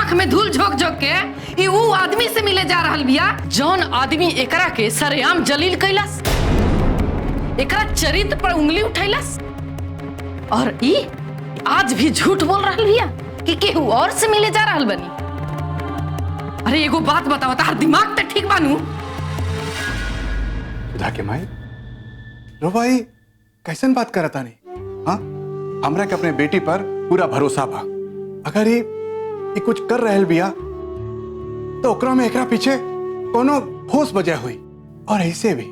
आंख में धूल झोंक झोंक के ई ऊ आदमी से मिले जा रहल बिया जौन आदमी एकरा के सरेआम जलील कैलास, एकरा चरित्र पर उंगली उठैलास, और ई आज भी झूठ बोल रहल बिया कि केहू और से मिले जा रहल बनी। अरे एगो बात बताओ, तार दिमाग तो ठीक बानू? सुधा के माई रो भाई कैसन बात करता नहीं? हाँ, हमरा के अपने बेटी पर पूरा भरोसा बा। अगर ये कुछ कर रहल बिया तो ओकरा में एकरा पीछे कोनो ठोस वजह हुई। और ऐसे भी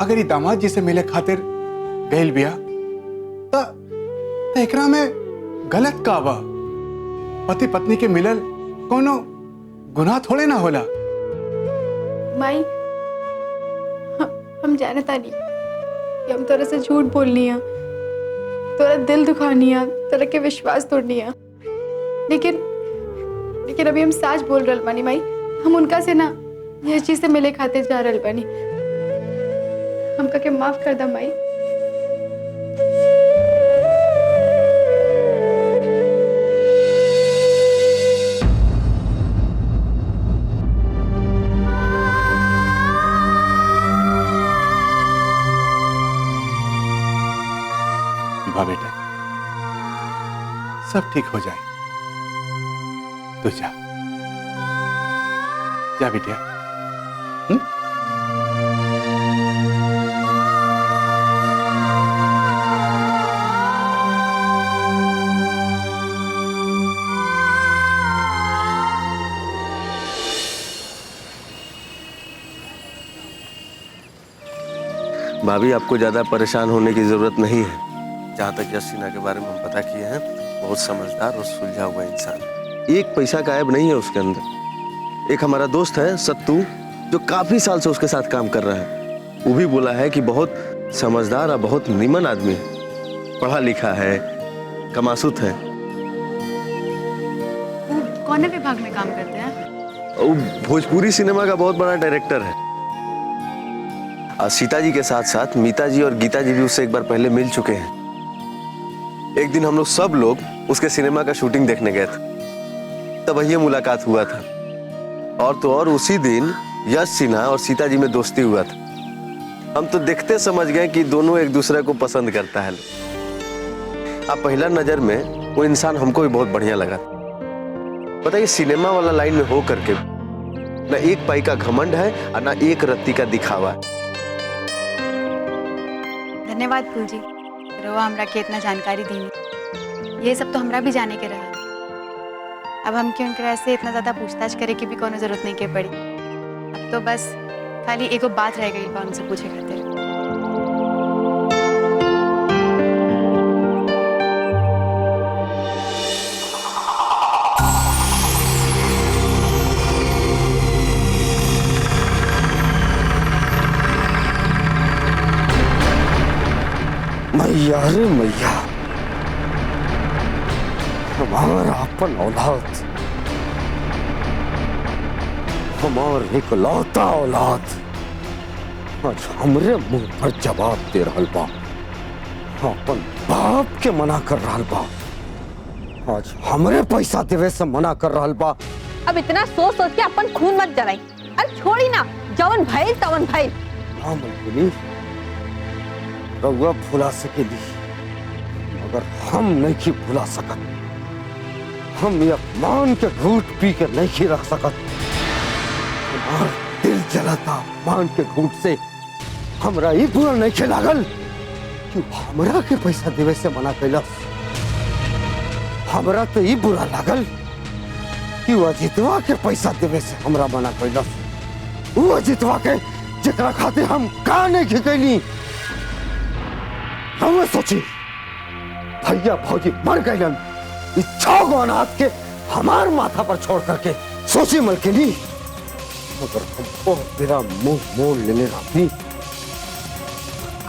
अगर ये दामाद जी से मिले खातिर गइल बिया तो एकरा में गलत का बा? पति पत्नी के मिलल कोनो गुनाह थोड़े ना होला। माई हम जानता नहीं कि हम तोरा से झूठ बोलनी है, तोरा दिल दुखानी है, तोरा के विश्वास तोड़नी है, लेकिन अभी हम सच बोल रहल बानी माई। हम उनका से ना ये चीज से मिले खाते जा रहल बानी। हमका के माफ कर दा माई। बेटा सब ठीक हो जाए, तू जा जा बेटिया। भाभी आपको ज्यादा परेशान होने की जरूरत नहीं है। जहाँ तक यश सिन्हा के बारे में हम पता किए हैं, बहुत समझदार और सुलझा हुआ इंसान, एक पैसा का ऐब नहीं है उसके अंदर। एक हमारा दोस्त है सत्तू, जो काफी साल से उसके साथ काम कर रहा है, वो भी बोला है कि बहुत समझदार और बहुत नीमन आदमी है, पढ़ा लिखा है, कमासुत है। वो कौन विभाग में काम करते हैं? वो भोजपुरी सिनेमा का बहुत बड़ा डायरेक्टर है। और सीता जी के साथ साथ मीता जी और गीता जी भी उससे एक बार पहले मिल चुके हैं। एक दिन हम लोग सब लोग उसके सिनेमा का शूटिंग देखने गए थे, तब वही मुलाकात हुआ था। और तो और उसी दिन यश सिन्हा और सीता जी में दोस्ती हुआ था। हम तो देखते समझ गए कि दोनों एक दूसरे को पसंद करता है। अब पहला नजर में वो इंसान हमको भी बहुत बढ़िया लगा। पता है, सिनेमा वाला लाइन में हो करके ना एक पाई का घमंड है और ना एक रत्ती का दिखावा है। धन्यवाद फूल जी, रवा हमरा के इतना जानकारी दी। ये सब तो हमरा भी जाने के रहा। अब हम क्यों इनकरा से इतना ज्यादा पूछताछ करे की भी कोनो जरूरत नहीं के पड़ी। अब तो बस खाली एगो बात रह गई उनसे पूछे खातिर। मैया रे मैया, हमारा अपन औलाद, हमार इकलौता औलाद आज हमरे मुंह पर जवाब दे रहल बा, अपन बाप के मना कर रहल बा, आज हमरे पैसा देवे से मना कर रहल बा। अब इतना सोच सोच के अपन खून मत जलाई। अरे छोड़ी ना, जवन भइल तवन भइल। हाँ मलकिनी, रउआ भुला सकेली मगर हम नहीं भुला सकत। हम ये अपमान के घूंट पी के नहीं रख सकत। हमार दिल जलाता मान के घूंट से। हमरा ये बुरा नहीं लागल कि हमरा के पैसा देवे से मना कैलस। हमरा तो ये बुरा लागल कि वो अजितवा के पैसा देवे से हमरा मना कैलस। वो अजितवा के जेकरा खातिर हम का नहीं कैली। हम सोची भैया भौजी मर गए, इच्छा को अनाथ के हमार माथा पर छोड़ करके सोची मलकिनी, अगर हम बहुत मेरा मुंह मोड़ लेने रहती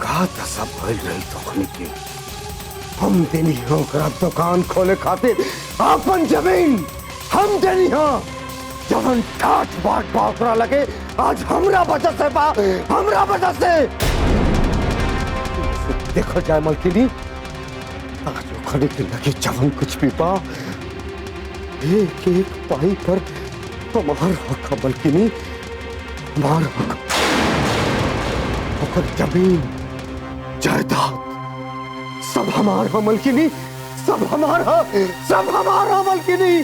का दशा भइल रही तो के हम देनी हो दुकान खोले खातिर अपन जमीन हम देनी हो। जवन ठाठ बाट बाकरा लगे आज हमरा वजह से बा, हमरा वजह से। देखो जाए मलकिनी, आज खड़े के लगे जवन कुछ भी बा एक एक पाई पर हमार हक है, बल्कि नहीं हमार हक। ओकर जमीन जायदाद सब हमार है, बल्कि नहीं सब हमार है, सब हमार है, बल्कि नहीं।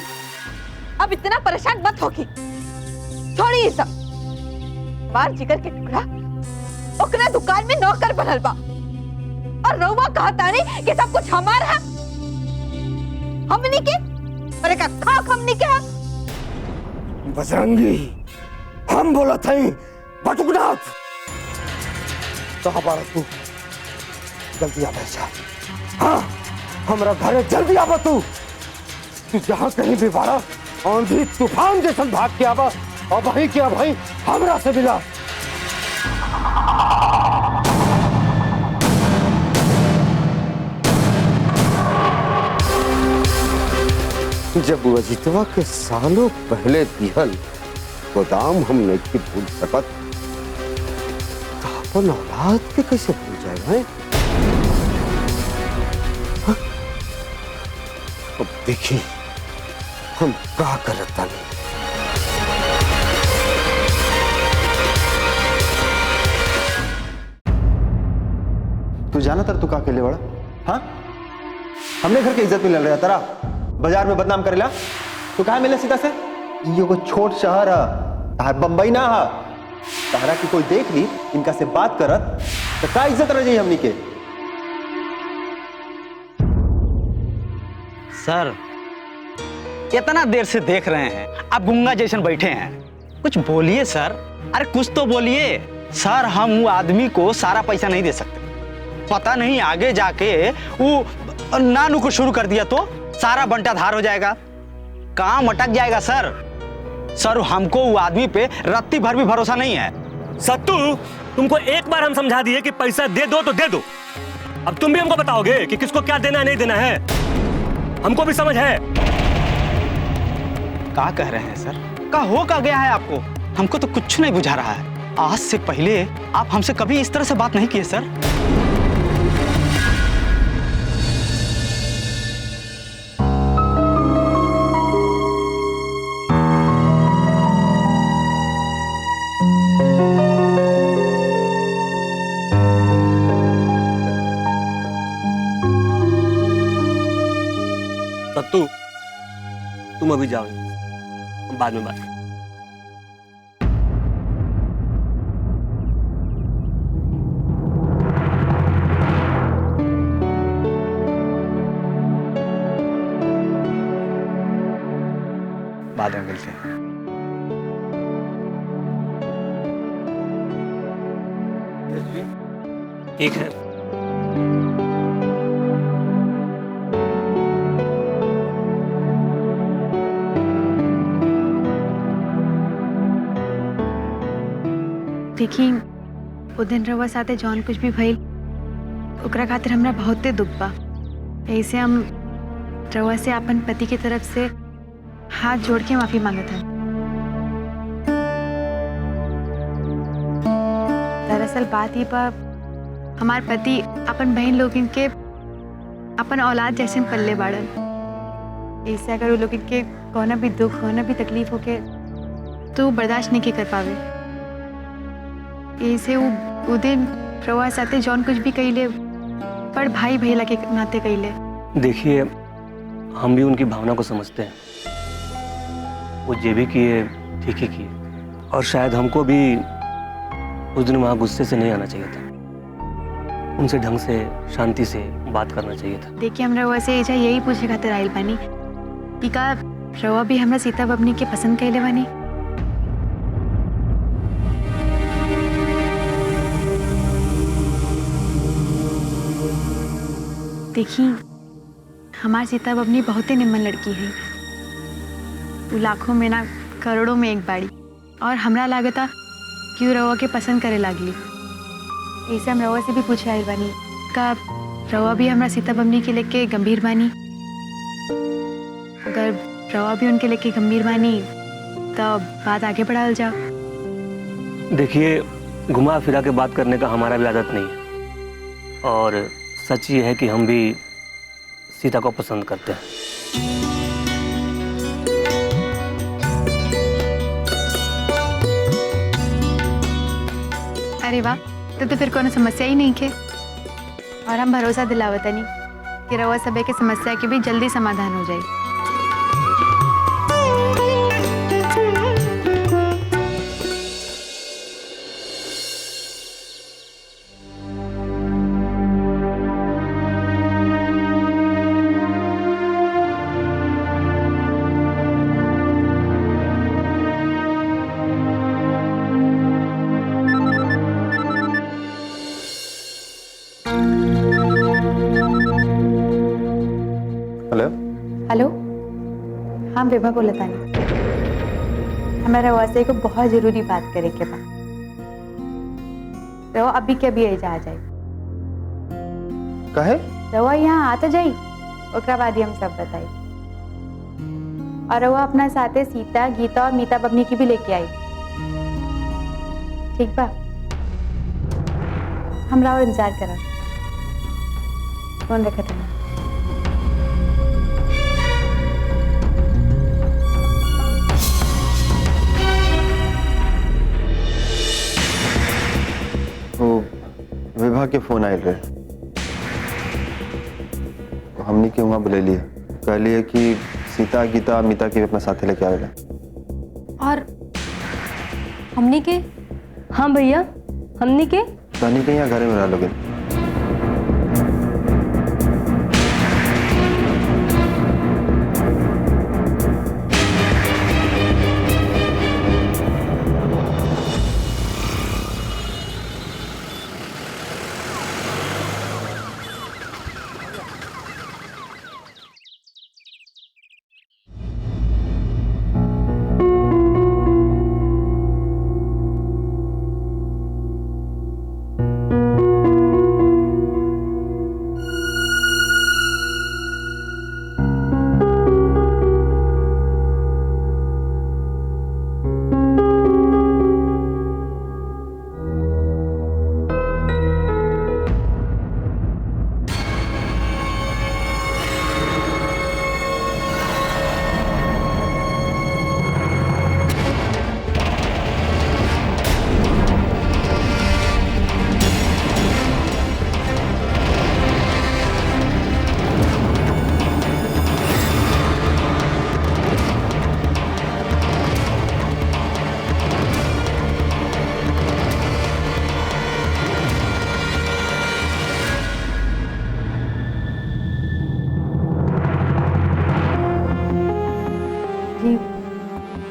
अब इतना परेशान मत होगी, छोड़ी ये सब। बार जिगर के टुकड़ा ओकरा दुकान में नौकर बनल बा और रउआ कहता नहीं कि सब कुछ हमार है। हमनी के और एक खाक हमनी के है। बजरंगी हम बोला थे बटुकनाथ तो हमारा तू जल्दी आ बैठा। हाँ हमारा घर जल्दी आवा। तू जहाँ कहीं भी बारा आंधी तूफान जैसा भाग के आवा और वहीं क्या भाई हमरा से मिला। जब वजीतवा के सालों पहले दिहल गोदाम हम नहीं भूल सकत, तो अपन औलाद के कैसे भूल जाए? हाँ? अब देखिए हम क्या करता नहीं। तू जाना तर तू का अकेले बड़ा? हाँ हमने घर की इज्जत में लड़ रहा तारा, बाजार में बदनाम करेला। तू कहाँ मिले सीता से? ये को छोट शहर है, तार बंबई ना है। तारा की कोई देख ली इनका से बात करत तो का इज्जत रह जाई हमनी के। सर इतना देर से देख रहे हैं, आप गुंगा जैसन बैठे हैं, कुछ बोलिए सर। अरे कुछ तो बोलिए सर। हम वो आदमी को सारा पैसा नहीं दे सकते। पता नहीं आगे जाके वो नानू को शुरू कर दिया तो सारा बंटाधार हो जाएगा, काम अटक जाएगा सर। सर हमको वो आदमी पे रत्ती भर भी भरोसा नहीं है। सत्तू तुमको एक बार हम समझा दिए कि पैसा दे दो तो दे दो। अब तुम भी हमको बताओगे कि किसको क्या देना है नहीं देना है? हमको भी समझ है। क्या कह रहे हैं सर? क्या हो क्या गया है आपको? हमको तो कुछ नहीं बुझा रहा है। आज से पहले आप हमसे कभी इस तरह से बात नहीं किए सर। सत्तू तुम अभी जाओ, हम बाद में बात करें। बाद में मिलते हैं। ठीक है। देखी वो दिन रवा साथे जौन कुछ भी भइल ओकरा खातिर हमरा बहुते दुख बा। ऐसे हम रवा से अपन पति की तरफ से हाथ जोड़ के माफी मांगत हन। दरअसल बात ही बा हमार पति अपन बहन लोगन के अपन औलाद जैसे पल्ले बाड़न। ऐसे अगर वो लोगन के कोना भी दुख कोना भी तकलीफ होके तो बर्दाश्त नहीं के कर पावे। ऐसे वो दिन रवा साथे जौन कुछ भी कइले पर भाई भैया के नाते कइले। देखिए हम भी उनकी भावना को समझते हैं। वो जे भी किए ठीक ही किए, और शायद हमको भी उस दिन वहाँ गुस्से से नहीं आना चाहिए था। उनसे ढंग से शांति से बात करना चाहिए था। देखिए हम रवा से एजा यही पूछे खातिर आइल बानी कि का रवा भी हमरा सीता बबनी के पसंद कइले बानी। देखी हमार सीता बबनी बहुत ही निम्न लड़की है। वो लाखों में ना करोड़ों में एक बाड़ी, और हमरा लागता कि वो रवा के पसंद करे लागली। ऐसे हम रवा से भी पूछे आइल बानी का रवा भी हमरा सीता बबनी के लेके गंभीर बानी। अगर रवा भी उनके लेके गंभीर बानी तो बात आगे बढ़ाल जाओ। देखिए घुमा फिरा के बात करने का हमारा भी आदत नहीं है, और सच ये है कि हम भी सीता को पसंद करते हैं। अरे वाह, तो फिर कोनो समस्या ही नहीं के। और हम भरोसा दिलावतनी कि रवा सबे के समस्या के भी जल्दी समाधान हो जाए। हेलो हेलो, हाँ विभा बोलतानी। हमारा रवा से को बहुत जरूरी बात करे के बा। रवा अभी के अभी आ जाए। कहे रवा यहाँ आता जाई, ओकरा बाद ही हम सब बताई। और रवा अपना साथे सीता, गीता और मीता बबनी की भी लेके आई। ठीक बा, हमरा और इंतजार करा। फोन रखा था। वो विभा के फोन आयल रहे, हमनी के वहाँ बुले लिए, कह लिए कि सीता, गीता, मीता के भी अपना साथे लेके आवेला। और हमनी के? हाँ भैया, हमनी के तनी के यहाँ घरे में रह लोगे।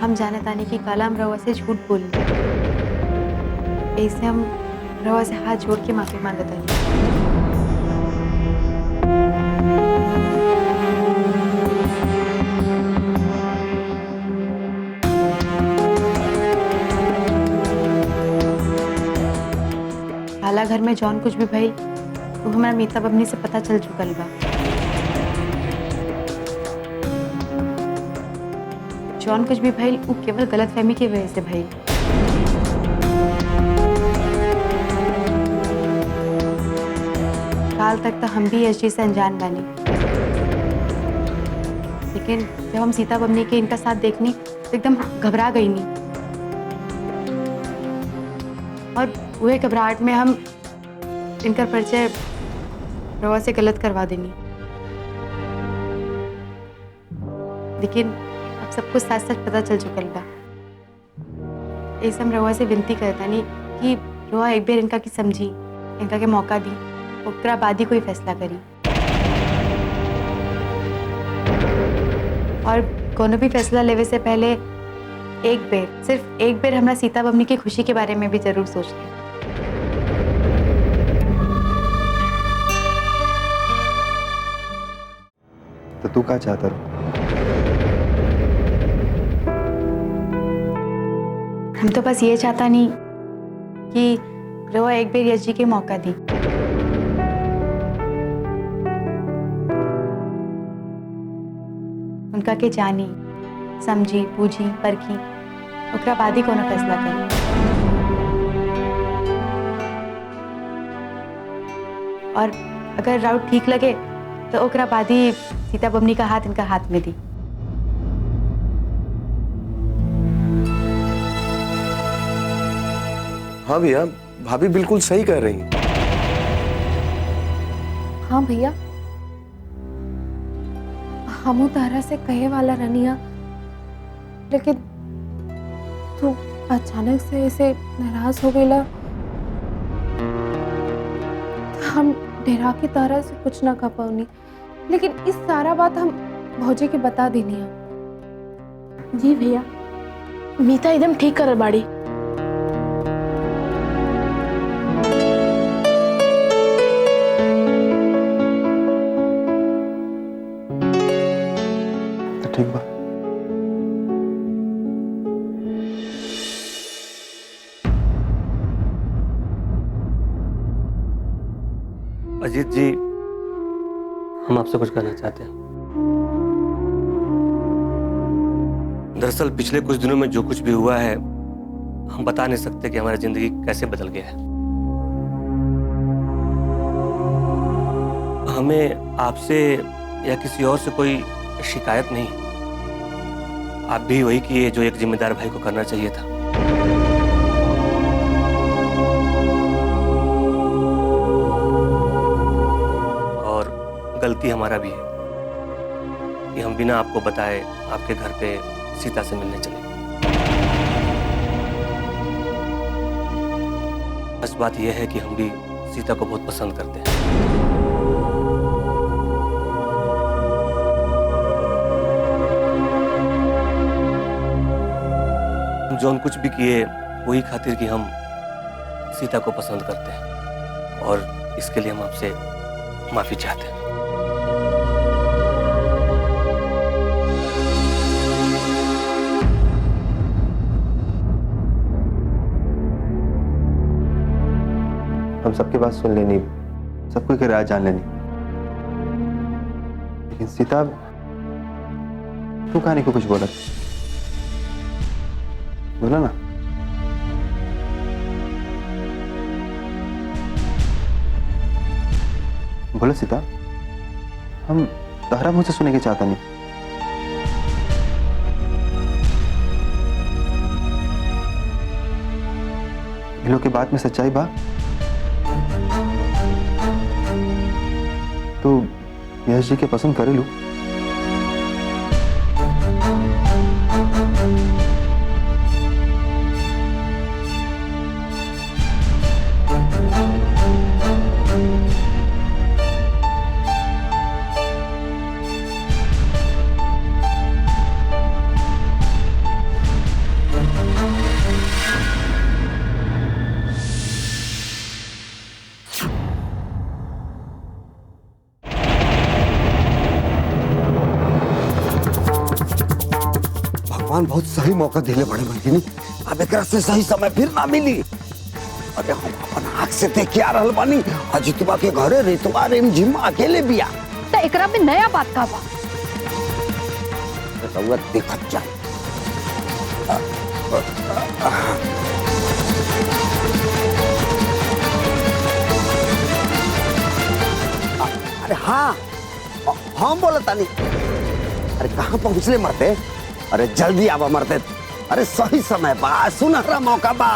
हम जाने ताने की काला हम रवा से झूठ बोली, ऐसे हम रवा से हाथ जोड़ के माफी मांगता है। काला घर में जौन कुछ भी भइल वो हमारा मीता बबनी से पता चल चुकल बा। जौन कुछ भी भइल वो केवल गलतफहमी की वजह से भइल। काल तक तो हम भी एसजी से अनजान बानी, लेकिन जब हम सीता बबनी के इनका साथ देखनी तो एकदम घबरा गई नहीं, और वही घबराहट में हम इनका परिचय रवा से गलत करवा देनी। लेकिन अब सब कुछ सच सच पता चल चुकल बा। ऐसे हम रवा से विनती करता नहीं कि रवा एक बार इनका की समझी, इनका के मौका दी, ओकरा बाद ही कोई फैसला करी। और कोनो भी फैसला लेवे से पहले एक बार, सिर्फ एक बार हमरा सीता बबनी की खुशी के बारे में भी जरूर सोच लें। तो तू क्या चाहता रो? हम तो बस ये चाहता नहीं कि रवा एक बार यश जी के मौका दी। उनका के जानी, समझी, बूझी, परखी, ओकरा बाद ही कोनो फैसला करी। और अगर राउट ठीक लगे तो ओकरा बाद ही सीता बबनी का हाथ इनका हाथ में दी। हाँ भैया, भाभी बिल्कुल सही कह रही हैं। हाँ भैया, हमू तारा से कहे वाला रनिया, लेकिन तू अचानक से ऐसे नाराज हो गईला। हम डेरा की तरह से कुछ ना कर पाऊनी, लेकिन इस सारा बात हम भौजी के बता देनी है। जी भैया, मीता एकदम ठीक कर बाड़ी। तो ठीक बा। अजीत जी, हम आपसे कुछ कहना चाहते हैं। दरअसल पिछले कुछ दिनों में जो कुछ भी हुआ है, हम बता नहीं सकते कि हमारी जिंदगी कैसे बदल गया है। हमें आपसे या किसी और से कोई शिकायत नहीं। आप भी वही किए जो एक जिम्मेदार भाई को करना चाहिए था। और गलती हमारा भी है कि हम बिना आपको बताए आपके घर पे सीता से मिलने चले। बस बात यह है कि हम भी सीता को बहुत पसंद करते हैं। जौन कुछ भी किए वही खातिर कि हम सीता को पसंद करते हैं, और इसके लिए हम आपसे माफी चाहते हैं। हम सबकी बात सुन लेनी, सबको की राय जान लेनी, लेकिन सीता तू कहानी को कुछ बोला ना। बोलो सीता, हम तहरा मुझसे सुने के चाहता नहीं। इन लोग की बात में सच्चाई बा तो यश जी के पसंद करे लू। भगवान बहुत सही मौका दिले बड़े भगिनी, अब एक से सही समय फिर ना मिली। अरे हम अपन आँख से देख के आ रहल बानी, अजितवा के घरे रितवा रेम झिम अकेले बिया। तो एकरा में नया बात का बा? रउआ देखत जा। अरे हाँ, हम बोलता नहीं। अरे कहाँ पहुँचले मरते? अरे जल्दी आवा मरते। अरे सही समय बा, सुनहरा मौका बा।